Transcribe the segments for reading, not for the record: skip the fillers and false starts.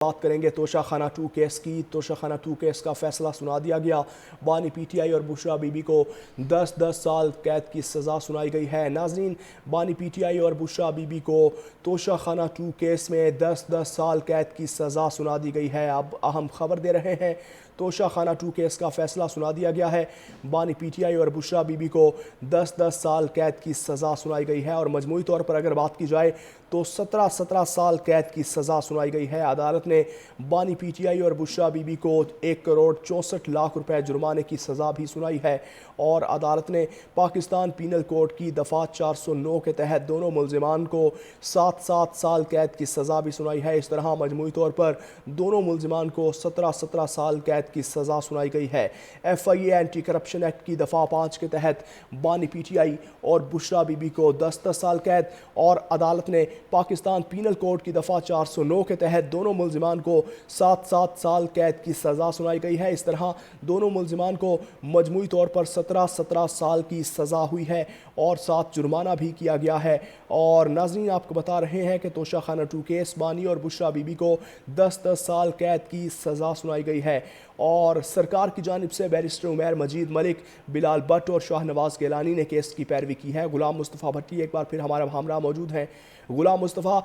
بات کریں گے توشہ خانہ 2 کیس کی۔ توشہ خانہ 2 کیس کا فیصلہ سنا دیا گیا۔ بانی پی ٹی آئی اور بشرا بی بی کو 10 سال قید کی سزا سنائی گئی ہے۔ ناظرین، بانی پی ٹی آئی اور بشرا بی بی کو توشہ خانہ 2 کیس میں 10 سال قید کی سزا سنا دی گئی ہے۔ اب اہم خبر دے رہے ہیں، توشہ خانہ 2 کیس کا فیصلہ سنا دیا گیا ہے۔ بانی پی ٹی آئی اور بشرا بی بی کو 10 سال قید کی سزا سنائی گئی ہے، اور مجموعی طور پر اگر بات کی جائے تو 17 سال قید کی سزا سنائی گئی ہے۔ عدالت نے بانی پی ٹی آئی اور بشرا بی بی کو 1 کروڑ 64 لاکھ روپے جرمانے کی سزا بھی سنائی ہے، اور عدالت نے پاکستان پینل کوڈ کی دفعہ 409 کے تحت دونوں ملزمان کو 7 سال قید کی سزا بھی سنائی ہے۔ اس طرح مجموعی طور پر دونوں ملزمان کو 17 سال قید کی سزا سنائی گئی ہے۔ ایف آئی اے اینٹی کرپشن ایکٹ کی دفعہ 5 کے تحت بانی پی ٹی آئی اور بشرا بی بی کو 10 سال قید، اور عدالت نے پاکستان پینل کوڈ کی دفعہ 409 کے تحت دونوں ملزمان کو 7 سال قید کی سزا سنائی گئی ہے۔ اس طرح دونوں ملزمان کو مجموعی طور پر 17 سال کی سزا ہوئی ہے، اور 7 جرمانہ بھی کیا گیا ہے۔ اور ناظرین، آپ کو بتا رہے ہیں کہ توشہ خانہ 2 کیس بانی اور بشرا بی بی کو 10 سال قید کی سزا سنائی گئی ہے، اور سرکار کی جانب سے بیرسٹر عمیر مجید ملک، بلال بٹ اور شاہ نواز گیلانی نے کیس کی پیروی کی ہے۔ غلام مصطفیٰ بھٹی ایک بار پھر ہمارا ہمراہ موجود ہیں۔ غلام مصطفیٰ،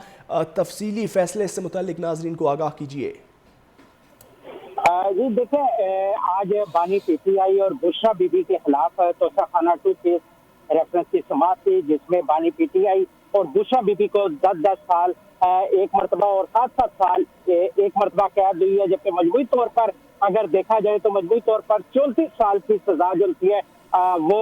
تفصیلی فیصلے سے متعلق ناظرین کو آگاہ کیجیے۔ جی دیکھیں، آج بانی پی ٹی آئی اور بشرا بی بی کے خلاف توشہ خانہ 2 کیس ریفرنس کی سماعت تھی، جس میں بانی پی ٹی آئی اور بشرا بی بی کو 10 سال ایک مرتبہ اور 7 سال ایک مرتبہ قید ہوئی ہے، جبکہ مجموعی طور پر اگر دیکھا جائے تو مجموعی طور پر 34 سال کی سزا جو کی ہے وہ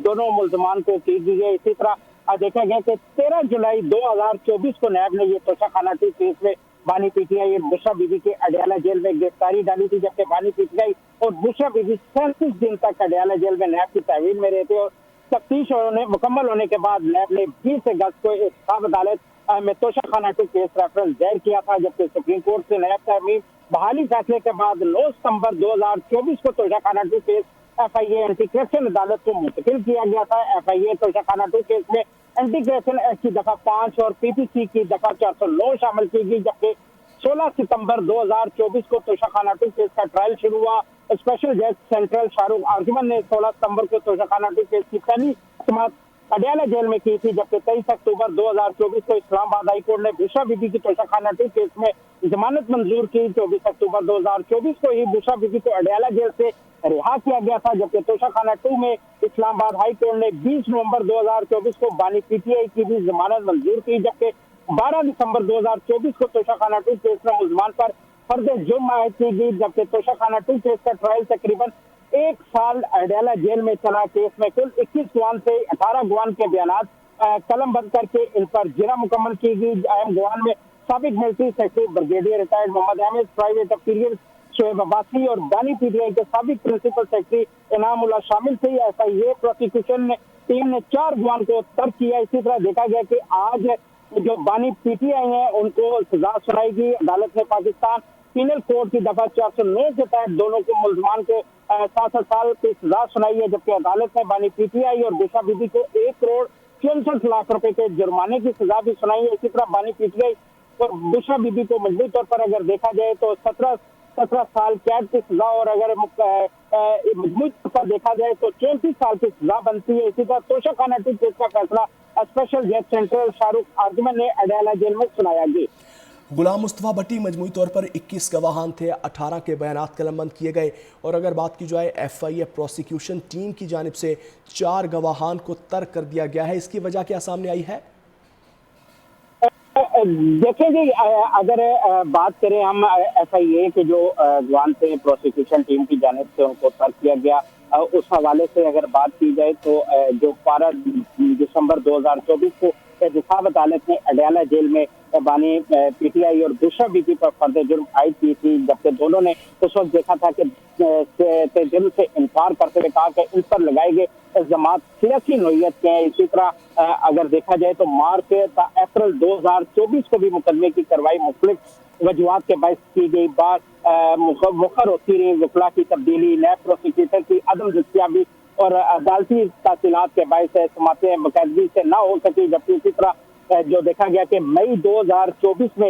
دونوں ملزمان کو کی گئی ہے۔ اسی طرح دیکھا گیا کہ 13 جولائی 2024 کو نیب نے یہ توشہ خانہ 2 کیس میں بانی پی ٹی آئی اور بشرا بی بی کے اڈیالہ جیل میں گرفتاری ڈالی تھی، جبکہ بانی پی ٹی آئی اور بشرا بی بی 37 دن تک اڈیالہ جیل میں نیب کی تحویل میں رہے تھے، اور تفتیش مکمل ہونے کے بعد نیب نے 20 اگست کو انتخاب عدالت میں توشہ خانہ 2 کیس ریفرنس دائر کیا تھا، جبکہ سپریم کورٹ سے نیب ترمیم بحالی فیصلے کے بعد 9 ستمبر 2024 کو توشہ خانہ 2 کیس ایف آئی اے اینٹی کرپشن عدالت کو منتقل کیا گیا تھا۔ ایف آئی اے توشہ خانہ 2 کیس میں اینٹی کرپشن ایکٹ کی دفعہ 5 اور پی پی سی کی دفعہ 409 شامل کی گئی، جبکہ 16 ستمبر 2024 کو توشہ خانہ 2 کیس کا ٹرائل شروع ہوا۔ اسپیشل جج سینٹرل شاہ رخ آرجمن نے 16 ستمبر کو توشہ خانہ 2 کیس کی پہلی سماعت اڈیالہ جیل میں کی تھی، جبکہ 23 اکتوبر 2024 کو اسلام آباد ہائی کورٹ نے بشرا بی بی کی توشہ خانہ 2 کیس میں ضمانت منظور کی۔ 24 اکتوبر 2024 کو ہی بشرا بی بی کو اڈیالہ جیل سے رہا کیا گیا تھا، جبکہ توشہ خانہ 2 میں اسلام آباد ہائی کورٹ نے 20 نومبر 2024 کو بانی پی ٹی آئی کی بھی ضمانت منظور کی، جبکہ 12 دسمبر 2024 کو توشہ خانہ 2 کیس میں ملزمان پر فرد جرم عائد کی گئی، جبکہ توشہ خانہ 2 کیس کا ٹرائل تقریباً 1 سال اڈیالہ جیل میں چلا۔ کیس میں کل 21 گواہان سے 18 گواہان کے بیانات قلم بند کر کے ان پر جرح مکمل کی گئی۔ اہم گواہان میں سابق ملٹری سیکرٹری بریگیڈیئر ریٹائرڈ محمد احمد، پرائیویٹ افیریل شعیب عباسی اور بانی پی ٹی آئی کے سابق پرنسپل سیکرٹری انعام اللہ شامل تھے۔ ایف آئی اے پروسیکیوشن ٹیم نے 4 گواہان کو ترک کیا۔ اسی طرح دیکھا گیا کہ آج جو بانی پی ٹی آئی ہیں ان کو سزا سنائی گئی۔ عدالت نے پاکستان پینل کوڈ کی دفعہ 409 کے تحت دونوں کو ملزمان کو 7 سال کی سزا سنائی ہے، جبکہ عدالت نے بانی پی ٹی آئی اور بشرا بی بی کو 1 کروڑ 64 لاکھ روپے کے جرمانے کی سزا بھی سنائی ہے۔ اسی طرح بانی پی ٹی آئی اور بشرا بی بی کو مجموعی طور پر اگر دیکھا جائے تو 17 سال قید کی سزا، اور اگر مجموعی طور پر دیکھا جائے تو 34 سال کی سزا بنتی ہے۔ اسی طرح توشہ خانہ 2 کیس کا فیصلہ اسپیشل جج سینٹرل شاہ رخ آرجمن نے اڈیالہ جیل میں سنایا گیا۔ غلام مصطفیٰ بھٹی، مجموعی طور پر 21 گواہان تھے، 18 کے بیانات قلم بند کیے گئے، اور اگر بات کی جائے ایف آئی اے پروسیکیوشن ٹیم کی جانب سے 4 گواہان کو ترک کر دیا گیا ہے، اس کی وجہ کیا سامنے آئی ہے؟ دیکھیں جی، اگر بات کریں ہم ایف آئی اے کے جو گواہان تھے پروسیکیوشن ٹیم کی جانب سے ان کو ترک کیا گیا، اس حوالے سے اگر بات کی جائے تو جو 12 دسمبر 2024 کو انتخاب عدالت نے اڈیالہ جیل میں بانی پی ٹی آئی اور بشرا بی بی پر فرد جرم عائد کی تھی، جبکہ دونوں نے اس وقت دیکھا تھا کہ جرم سے انکار کرتے ہوئے کہا کہ ان پر لگائے گئے الزامات سیاسی نوعیت کے ہیں۔ اسی طرح اگر دیکھا جائے تو مارچ تا اپریل 2024 کو بھی مقدمے کی کارروائی مختلف وجوہات کے باعث کی گئی، بات مؤخر ہوتی رہی، وکلا کی تبدیلی، نیب پروسیکیوٹر کی عدم دستیابی اور عدالتی تحصیلات کے باعث سماعتیں باقاعدگی سے نہ ہو سکی، جبکہ اسی طرح جو دیکھا گیا کہ مئی 2024 میں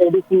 ADC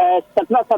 17